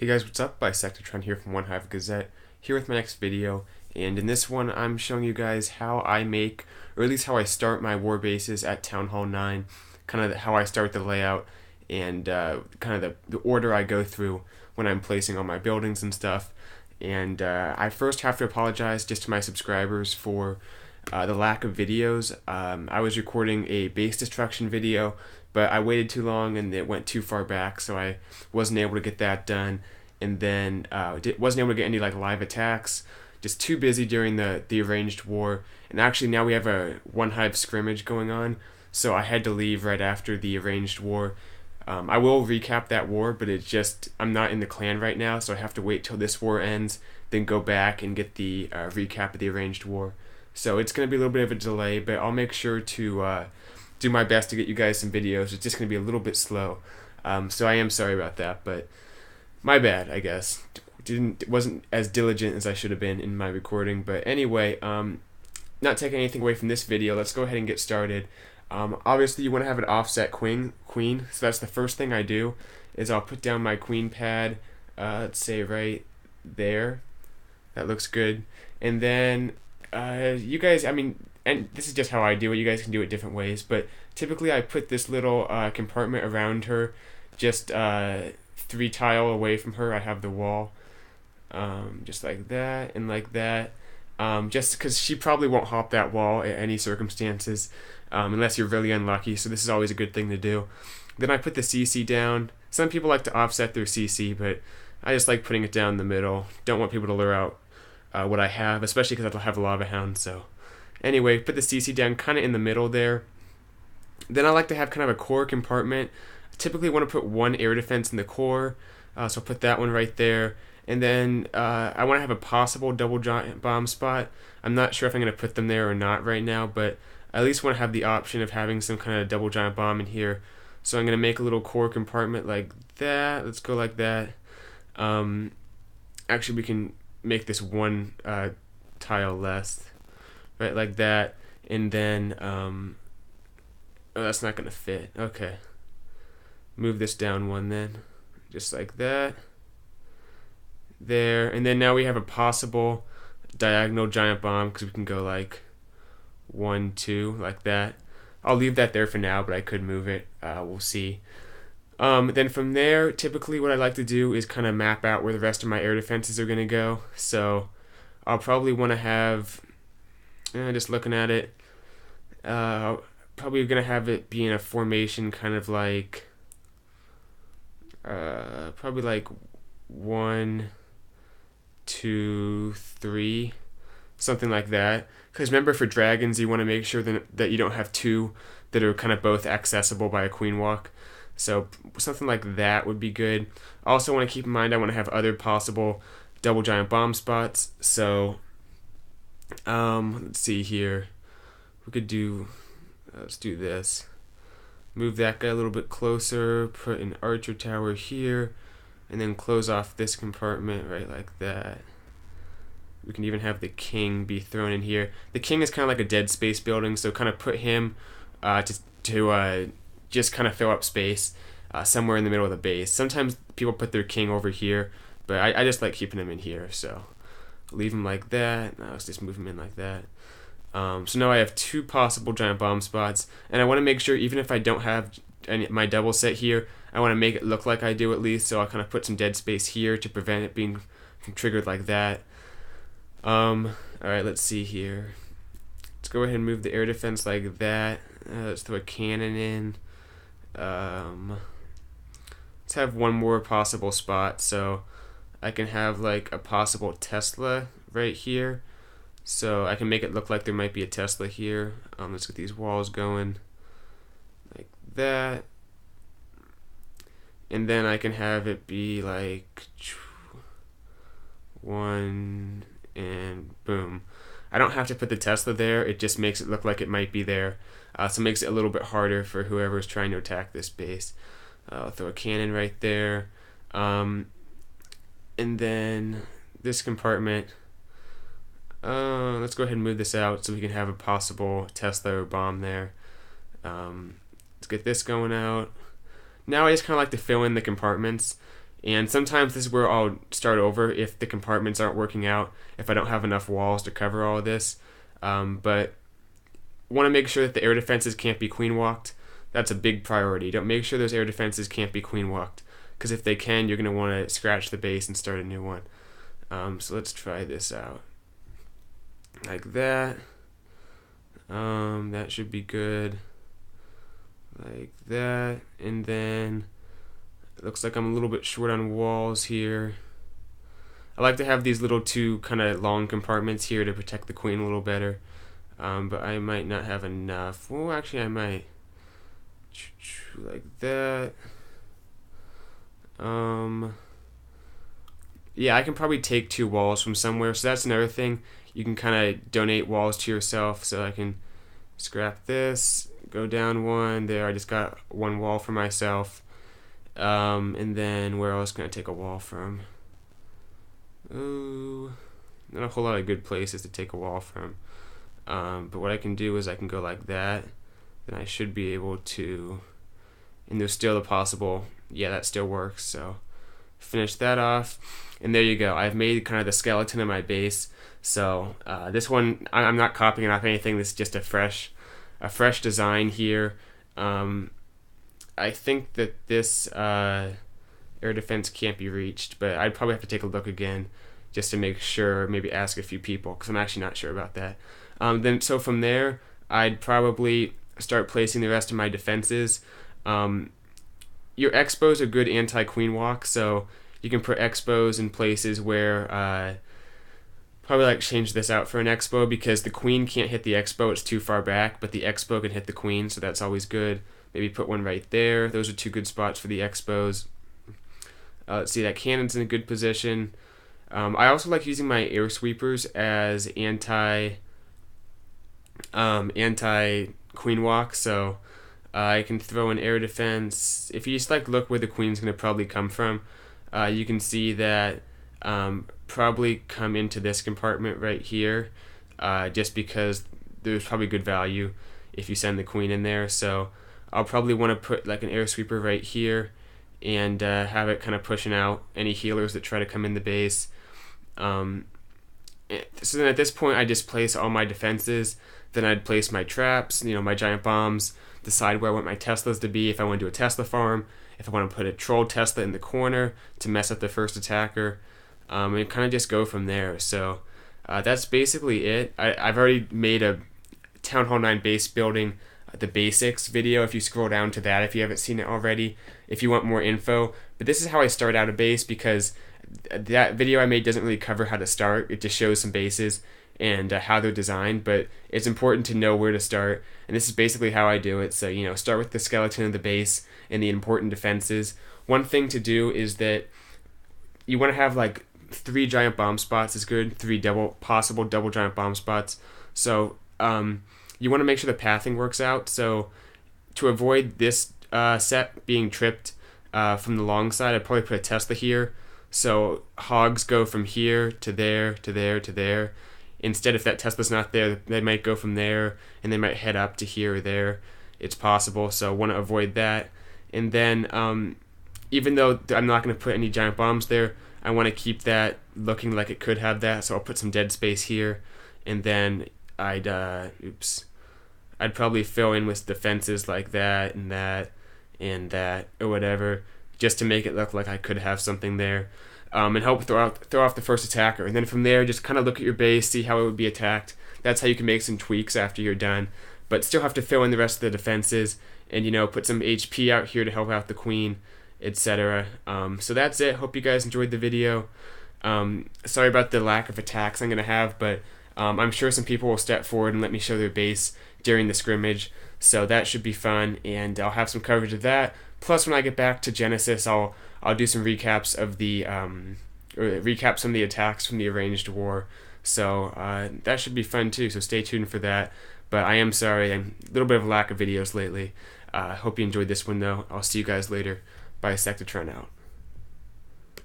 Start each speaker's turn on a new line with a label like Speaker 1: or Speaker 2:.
Speaker 1: Hey guys, what's up? Bisectatron here from OneHive Gazette, here with my next video, and in this one I'm showing you guys how I make, or at least how I start my war bases at Town Hall 9, kind of how I start the layout, and kind of the order I go through when I'm placing all my buildings and stuff. And I first have to apologize just to my subscribers for the lack of videos. I was recording a base destruction video, but I waited too long and it went too far back, so I wasn't able to get that done. And then wasn't able to get any like live attacks. Just too busy during the arranged war. And actually now we have a OneHive scrimmage going on, so I had to leave right after the arranged war. I will recap that war, but it's just I'm not in the clan right now, so I have to wait till this war ends, then go back and get the recap of the arranged war. So it's going to be a little bit of a delay, but I'll make sure to do my best to get you guys some videos. It's just going to be a little bit slow, so I am sorry about that, but my bad, I guess. Wasn't as diligent as I should have been in my recording, but anyway, not taking anything away from this video, let's go ahead and get started. Obviously you want to have an offset queen, so that's the first thing I do, is I'll put down my queen pad, let's say right there. That looks good. And then you guys, and this is just how I do it, you guys can do it different ways, but typically I put this little compartment around her, just 3 tile away from her. I have the wall, just like that and like that, just because she probably won't hop that wall at any circumstances, unless you're really unlucky, so this is always a good thing to do. Then I put the CC down. Some people like to offset their CC, but I just like putting it down in the middle. Don't want people to lure out what I have, especially because I don't have a lava hound. So anyway, put the CC down kind of in the middle there. Then I like to have kind of a core compartment. I typically want to put 1 air defense in the core, so I'll put that one right there. And then I want to have a possible double giant bomb spot. I'm not sure if I'm going to put them there or not right now, but I at least want to have the option of having some kind of double giant bomb in here. So I'm going to make a little core compartment like that. Let's go like that. Actually, we can make this 1 tile less, right, like that. And then oh, that's not going to fit. Okay. Move this down 1 then, just like that. There, and then now we have a possible diagonal giant bomb because we can go like 1, 2, like that. I'll leave that there for now, but I could move it. We'll see. Then from there, typically what I like to do is kind of map out where the rest of my air defenses are going to go. So I'll probably want to have, just looking at it, probably going to have it be in a formation kind of like, probably like 1, 2, 3, something like that. Because remember, for dragons, you want to make sure that you don't have 2 that are kind of both accessible by a queen walk. So something like that would be good. I also want to keep in mind I want to have other possible double giant bomb spots. So let's see here. We could do, let's do this. Move that guy a little bit closer, put an archer tower here, and then close off this compartment right like that. We can even have the king be thrown in here. The king is kind of like a dead space building, so kind of put him to just kind of fill up space somewhere in the middle of the base. Sometimes people put their king over here, but I just like keeping him in here, so leave him like that. Now let's just move him in like that. So now I have 2 possible giant bomb spots, and I want to make sure even if I don't have my double set here, I want to make it look like I do at least, so I'll kind of put some dead space here to prevent it being triggered like that. Alright, let's see here. Let's go ahead and move the air defense like that. Let's throw a cannon in. Let's have 1 more possible spot, so I can have like a possible Tesla right here. So I can make it look like there might be a Tesla here. Let's get these walls going like that. And then I can have it be like 1 and boom. I don't have to put the Tesla there, it just makes it look like it might be there. So it makes it a little bit harder for whoever's trying to attack this base. I'll throw a cannon right there. And then this compartment, let's go ahead and move this out so we can have a possible Tesla or bomb there. Let's get this going out. Now I just kind of like to fill in the compartments, And sometimes this is where I'll start over if the compartments aren't working out, if I don't have enough walls to cover all of this. But want to make sure that the air defenses can't be queen walked. That's a big priority. Don't make sure those air defenses can't be queen walked, because if they can, you're going to want to scratch the base and start a new one. So let's try this out. Like that. That should be good. Like that. And then it looks like I'm a little bit short on walls here. I like to have these little two kind of long compartments here to protect the queen a little better. But I might not have enough. Well, actually I might. Like that. Yeah, I can probably take 2 walls from somewhere, so that's another thing. You can kind of donate walls to yourself, so I can scrap this, go down 1, there, I just got 1 wall for myself. And then where else can I take a wall from? Oh, not a whole lot of good places to take a wall from. But what I can do is I can go like that, then I should be able to, and there's still the possible, yeah, that still works, so finish that off, and there you go. I've made kind of the skeleton of my base. So this one, I'm not copying off anything. This is just a fresh design here. I think that this air defense can't be reached, but I'd probably have to take a look again just to make sure, maybe ask a few people, because I'm actually not sure about that. So from there, I'd probably start placing the rest of my defenses. Your expos are good anti-queen walk, so you can put expos in places where probably like change this out for an expo, because the queen can't hit the expo, it's too far back, but the expo can hit the queen, so that's always good. Maybe put one right there. Those are 2 good spots for the expos. Let's see, that cannon's in a good position. I also like using my air sweepers as anti queen walk, so I can throw an air defense. If you just like look where the queen's going to probably come from, you can see that probably come into this compartment right here, just because there's probably good value if you send the queen in there. So I'll probably want to put like an air sweeper right here and have it kind of pushing out any healers that try to come in the base. So then at this point I just place all my defenses, then I'd place my traps, my giant bombs, decide where I want my Teslas to be, if I want to do a Tesla farm, if I want to put a troll Tesla in the corner to mess up the first attacker, and kind of just go from there. So that's basically it. I've already made a Town Hall 9 base building, the basics video, if you scroll down to that if you haven't seen it already, if you want more info. But this is how I start out a base, because that video I made doesn't really cover how to start. It just shows some bases and how they're designed, but it's important to know where to start, and this is basically how I do it. So start with the skeleton of the base and the important defenses. One thing to do is that you want to have like 3 giant bomb spots is good, 3 possible double giant bomb spots. So you want to make sure the pathing works out. So to avoid this set being tripped from the long side, I'd probably put a Tesla here, so hogs go from here to there to there to there. Instead, if that Tesla's not there, they might go from there, and they might head up to here or there. It's possible, so want to avoid that. And then, even though I'm not going to put any giant bombs there, I want to keep that looking like it could have that, so I'll put some dead space here, and then I'd probably fill in with defenses like that, and that, and that, or whatever, just to make it look like I could have something there. And help throw off the first attacker, and then from there just kind of look at your base, see how it would be attacked. That's how you can make some tweaks after you're done, but still have to fill in the rest of the defenses, and put some HP out here to help out the queen, etc. So that's it. Hope you guys enjoyed the video. Sorry about the lack of attacks I'm gonna have, but I'm sure some people will step forward and let me show their base during the scrimmage, so that should be fun, and I'll have some coverage of that. Plus, when I get back to Genesis, I'll do some recaps of the recap some of the attacks from the arranged war. So that should be fun too. So stay tuned for that. But I am sorry, I'm a little bit of a lack of videos lately. Hope you enjoyed this one though. I'll see you guys later. Bye, Sectatron out.